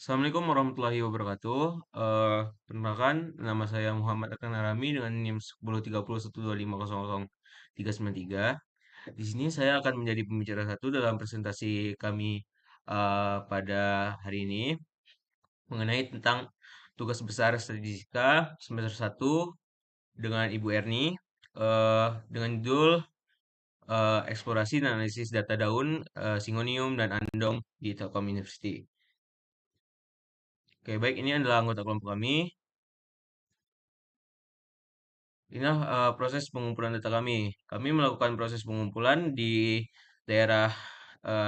Assalamualaikum warahmatullahi wabarakatuh. Perkenalkan, nama saya Muhammad Akan Arami dengan NIM 103012500393. Di sini saya akan menjadi pembicara satu dalam presentasi kami pada hari ini mengenai tentang tugas besar statistika semester satu dengan Ibu Erni dengan judul Eksplorasi dan Analisis Data Daun, Singonium dan Andong di Telkom University. Oke, baik, ini adalah anggota kelompok kami. Inilah proses pengumpulan data kami. Kami melakukan proses pengumpulan di daerah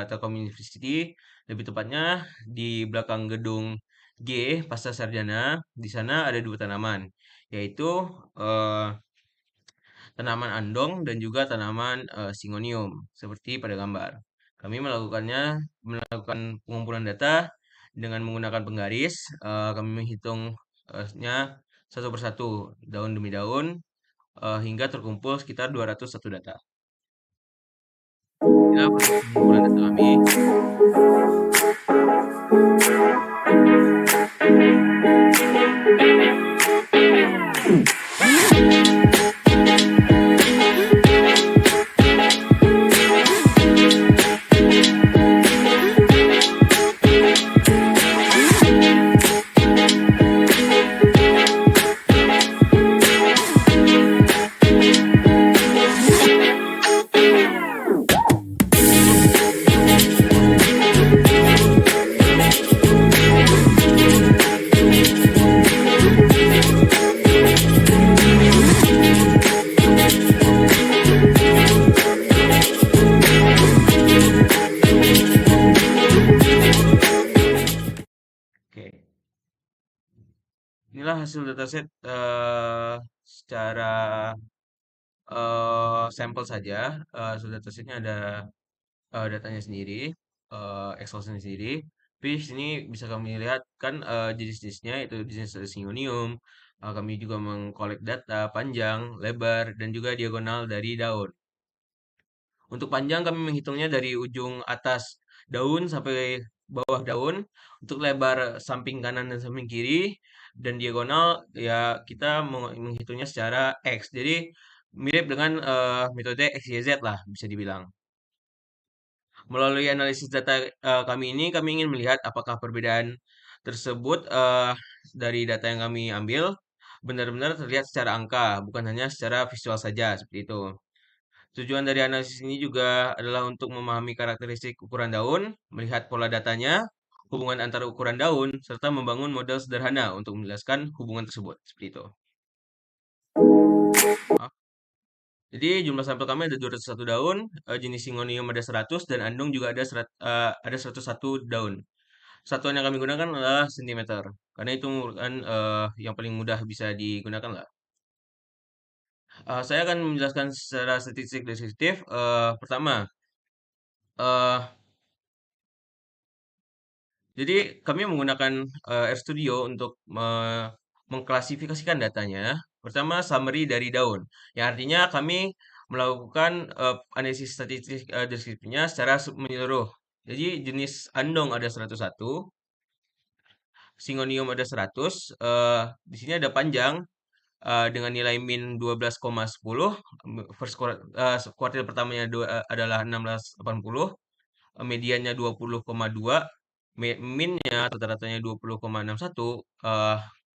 Telkom University, lebih tepatnya di belakang gedung G Pasca Sarjana. Di sana ada dua tanaman, yaitu eh, tanaman andong dan juga tanaman singonium, seperti pada gambar. Kami melakukan pengumpulan data dengan menggunakan penggaris. Kami menghitungnya satu persatu, daun demi daun, hingga terkumpul sekitar 201 data. Inilah proses pengumpulan data kami. Oke, inilah hasil dataset secara sampel saja. Hasil datasetnya ada datanya sendiri, Excel-nya sendiri. Tapi di sini bisa kami lihat kan jenis-jenisnya itu jenis singonium. Kami juga mengkolek data panjang, lebar, dan juga diagonal dari daun. Untuk panjang kami menghitungnya dari ujung atas daun sampai bawah daun. Untuk lebar samping kanan dan samping kiri dan diagonal ya kita menghitungnya secara X. Jadi mirip dengan metode XYZ lah bisa dibilang. Melalui analisis data kami ini, kami ingin melihat apakah perbedaan tersebut dari data yang kami ambil benar-benar terlihat secara angka, bukan hanya secara visual saja, seperti itu. Tujuan dari analisis ini juga adalah untuk memahami karakteristik ukuran daun, melihat pola datanya, hubungan antara ukuran daun, serta membangun model sederhana untuk menjelaskan hubungan tersebut, seperti itu. Maaf. Jadi jumlah sampel kami ada 201 daun, jenis Syngonium ada 100 dan Andong juga ada 101 daun. Satuan yang kami gunakan adalah sentimeter, karena itu merupakan yang paling mudah bisa digunakan lah. Saya akan menjelaskan secara statistik deskriptif. Pertama, eh, jadi kami menggunakan RStudio untuk mengklasifikasikan datanya. Pertama, summary dari daun, yang artinya kami melakukan analisis statistik deskriptifnya secara menyeluruh. Jadi jenis andong ada 101, Syngonium ada 100. Di sini ada panjang dengan nilai min 12,10. Kuartil pertamanya adalah 1680, mediannya 20,2, minnya atau rata-ratanya 20,61,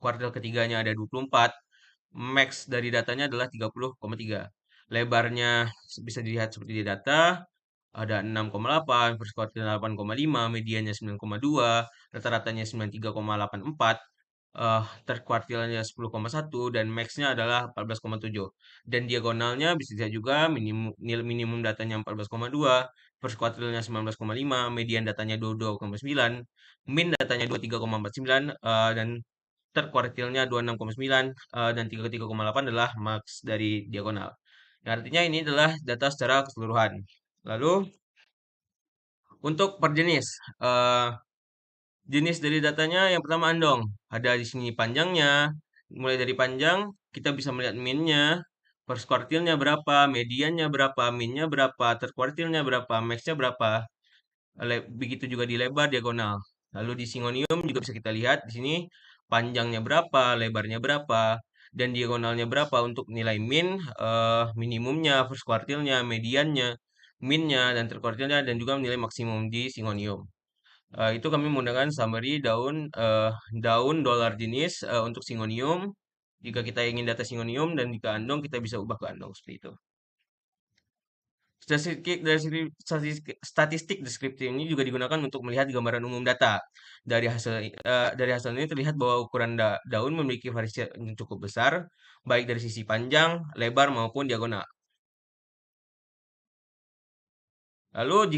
kuartil ketiganya ada 24, max dari datanya adalah 30,3. Lebarnya bisa dilihat seperti di data, ada 6,8, first quarter 8,5, mediannya 9,2, rata-ratanya 93,84, third quartilnya 10,1, dan max-nya adalah 14,7. Dan diagonalnya bisa dilihat juga minimum datanya 14,2, first quartilnya 19,5, median datanya 22,9, min datanya 23,49, dan third quartilnya 26,9, dan 33,8 adalah max dari diagonal. Nah, artinya ini adalah data secara keseluruhan. Lalu untuk per jenis, eh, jenis dari datanya yang pertama andong. Ada di sini panjangnya. Mulai dari panjang kita bisa melihat minnya, per kuartilnya berapa, mediannya berapa, minnya berapa, terkuartilnya berapa, maxnya berapa. Begitu juga di lebar diagonal. Lalu di singonium juga bisa kita lihat di sini panjangnya berapa, lebarnya berapa, dan diagonalnya berapa untuk nilai min, minimumnya, first quartilnya, mediannya, minnya, dan third quartilnya, dan juga nilai maksimum di singonium. Itu kami menggunakan summary daun dolar jenis untuk singonium. Jika kita ingin data singonium dan jika andong, kita bisa ubah ke andong seperti itu. Statistik deskriptif ini juga digunakan untuk melihat gambaran umum data. Dari hasil ini terlihat bahwa ukuran daun memiliki variasi yang cukup besar, baik dari sisi panjang, lebar maupun diagonal. Lalu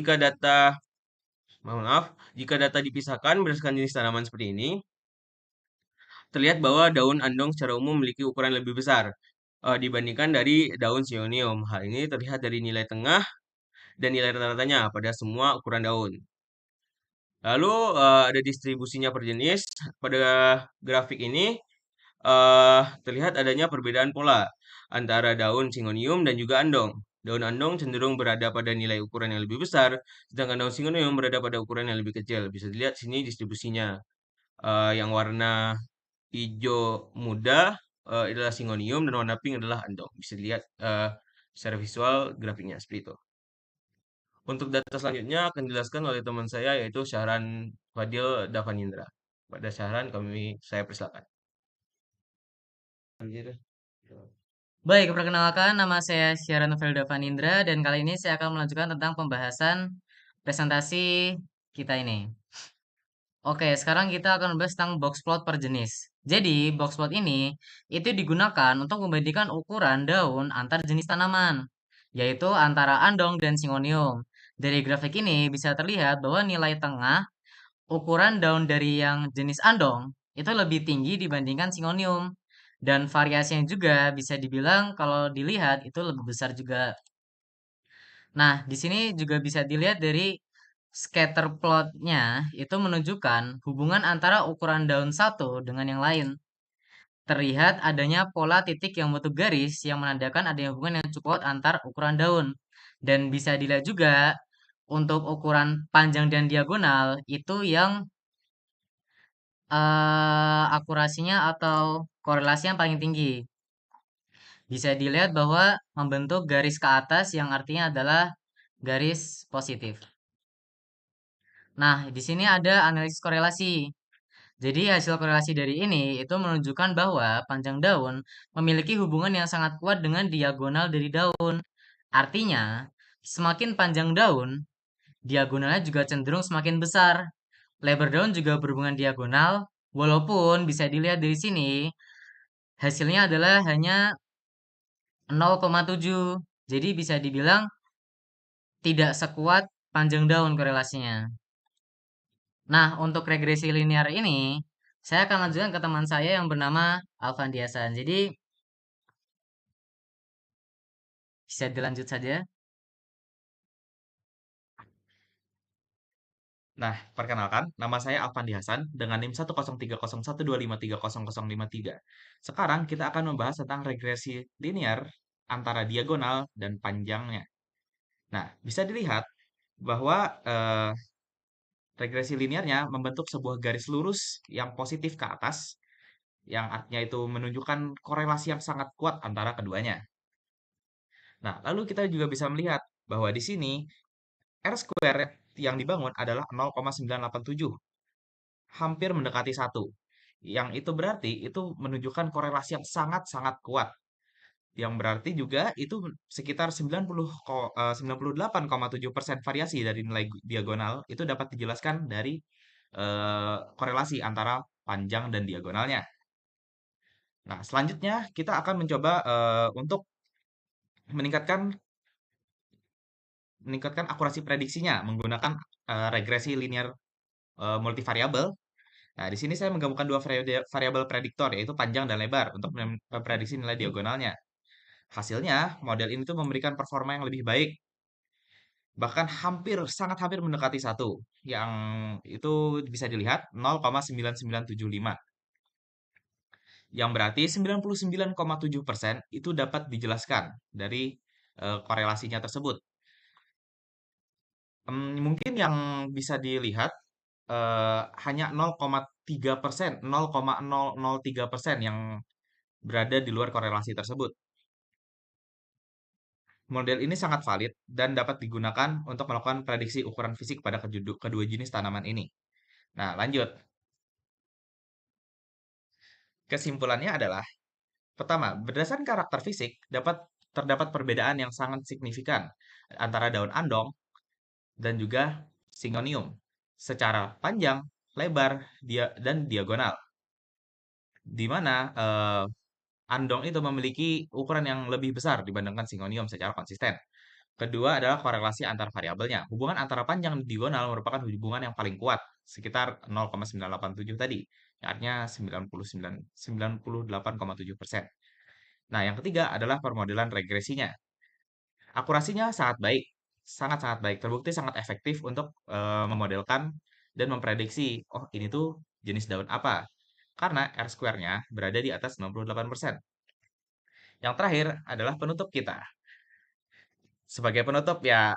mohon maaf, jika data dipisahkan berdasarkan jenis tanaman seperti ini, terlihat bahwa daun andong secara umum memiliki ukuran lebih besar dibandingkan dari daun sionium. Hal ini terlihat dari nilai tengah dan nilai rata-ratanya pada semua ukuran daun. Lalu ada distribusinya per jenis. Pada grafik ini terlihat adanya perbedaan pola antara daun singonium dan juga andong. Daun andong cenderung berada pada nilai ukuran yang lebih besar, sedangkan daun singonium berada pada ukuran yang lebih kecil. Bisa dilihat sini distribusinya. Yang warna hijau muda adalah singonium dan warna pink adalah andong. Bisa dilihat secara visual grafiknya seperti itu. Untuk data selanjutnya akan dijelaskan oleh teman saya yaitu Syahran Fadil Davanindra. Pada Syahran saya persilakan. Anjir. Baik, perkenalkan nama saya Syara Novel Davanindra dan kali ini saya akan melanjutkan tentang pembahasan presentasi kita ini. Oke, sekarang kita akan membahas tentang box plot per jenis. Jadi, box plot ini itu digunakan untuk membandingkan ukuran daun antar jenis tanaman, yaitu antara andong dan singonium. Dari grafik ini bisa terlihat bahwa nilai tengah ukuran daun dari yang jenis andong itu lebih tinggi dibandingkan singonium. Dan variasinya juga bisa dibilang kalau dilihat itu lebih besar juga. Nah, di sini juga bisa dilihat dari scatter plotnya itu menunjukkan hubungan antara ukuran daun satu dengan yang lain. Terlihat adanya pola titik yang bentuk garis yang menandakan adanya hubungan yang cukup kuat antar ukuran daun. Dan bisa dilihat juga untuk ukuran panjang dan diagonal itu yang akurasinya atau korelasi yang paling tinggi. Bisa dilihat bahwa membentuk garis ke atas yang artinya adalah garis positif. Nah, di sini ada analisis korelasi. Jadi hasil korelasi dari ini itu menunjukkan bahwa panjang daun memiliki hubungan yang sangat kuat dengan diagonal dari daun. Artinya, semakin panjang daun, diagonalnya juga cenderung semakin besar. Lebar daun juga berhubungan diagonal, walaupun bisa dilihat dari sini, hasilnya adalah hanya 0,7. Jadi bisa dibilang tidak sekuat panjang daun korelasinya. Nah, untuk regresi linear ini, saya akan lanjutkan ke teman saya yang bernama Alvan Diasan. Jadi, bisa dilanjut saja. Nah, perkenalkan, nama saya Alfandi Hasan dengan NIM 1030125300053. Sekarang kita akan membahas tentang regresi linear antara diagonal dan panjangnya. Nah, bisa dilihat bahwa regresi linearnya membentuk sebuah garis lurus yang positif ke atas, yang artinya itu menunjukkan korelasi yang sangat kuat antara keduanya. Nah, lalu kita juga bisa melihat bahwa di sini R square yang dibangun adalah 0,987, hampir mendekati 1. Yang itu berarti itu menunjukkan korelasi yang sangat-sangat kuat. Yang berarti juga itu sekitar 98,7% variasi dari nilai diagonal itu dapat dijelaskan dari korelasi antara panjang dan diagonalnya. Nah, selanjutnya kita akan mencoba untuk meningkatkan meningkatkan akurasi prediksinya menggunakan regresi linear multivariabel. Nah, di sini saya menggabungkan dua variabel prediktor, yaitu panjang dan lebar, untuk memprediksi nilai diagonalnya. Hasilnya, model ini tuh memberikan performa yang lebih baik, bahkan sangat hampir mendekati 1, yang itu bisa dilihat 0,9975. Yang berarti 99,7% itu dapat dijelaskan dari korelasinya tersebut. Mungkin yang bisa dilihat hanya 0,3%, 0,003% yang berada di luar korelasi tersebut. Model ini sangat valid dan dapat digunakan untuk melakukan prediksi ukuran fisik pada kedua jenis tanaman ini. Nah, lanjut. Kesimpulannya adalah, pertama, berdasarkan karakter fisik, terdapat perbedaan yang sangat signifikan antara daun andong dan juga Syngonium secara panjang, lebar, dan diagonal. Di mana andong itu memiliki ukuran yang lebih besar dibandingkan Syngonium secara konsisten. Kedua adalah korelasi antar variabelnya. Hubungan antara panjang dan diagonal merupakan hubungan yang paling kuat, sekitar 0,987 tadi, yang artinya 98,7%. Nah, yang ketiga adalah permodelan regresinya. Akurasinya sangat baik, sangat-sangat baik, terbukti sangat efektif untuk memodelkan dan memprediksi, oh ini tuh jenis daun apa, karena R-square-nya berada di atas 98%. Yang terakhir adalah penutup kita. Sebagai penutup ya,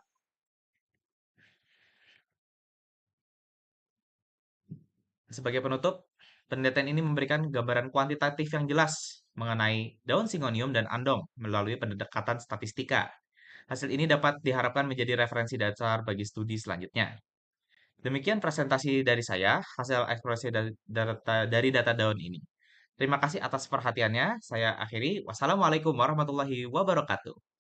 sebagai penutup, penelitian ini memberikan gambaran kuantitatif yang jelas mengenai daun Syngonium dan andong melalui pendekatan statistika. Hasil ini dapat diharapkan menjadi referensi dasar bagi studi selanjutnya. Demikian presentasi dari saya, hasil eksplorasi dari data daun ini. Terima kasih atas perhatiannya. Saya akhiri. Wassalamualaikum warahmatullahi wabarakatuh.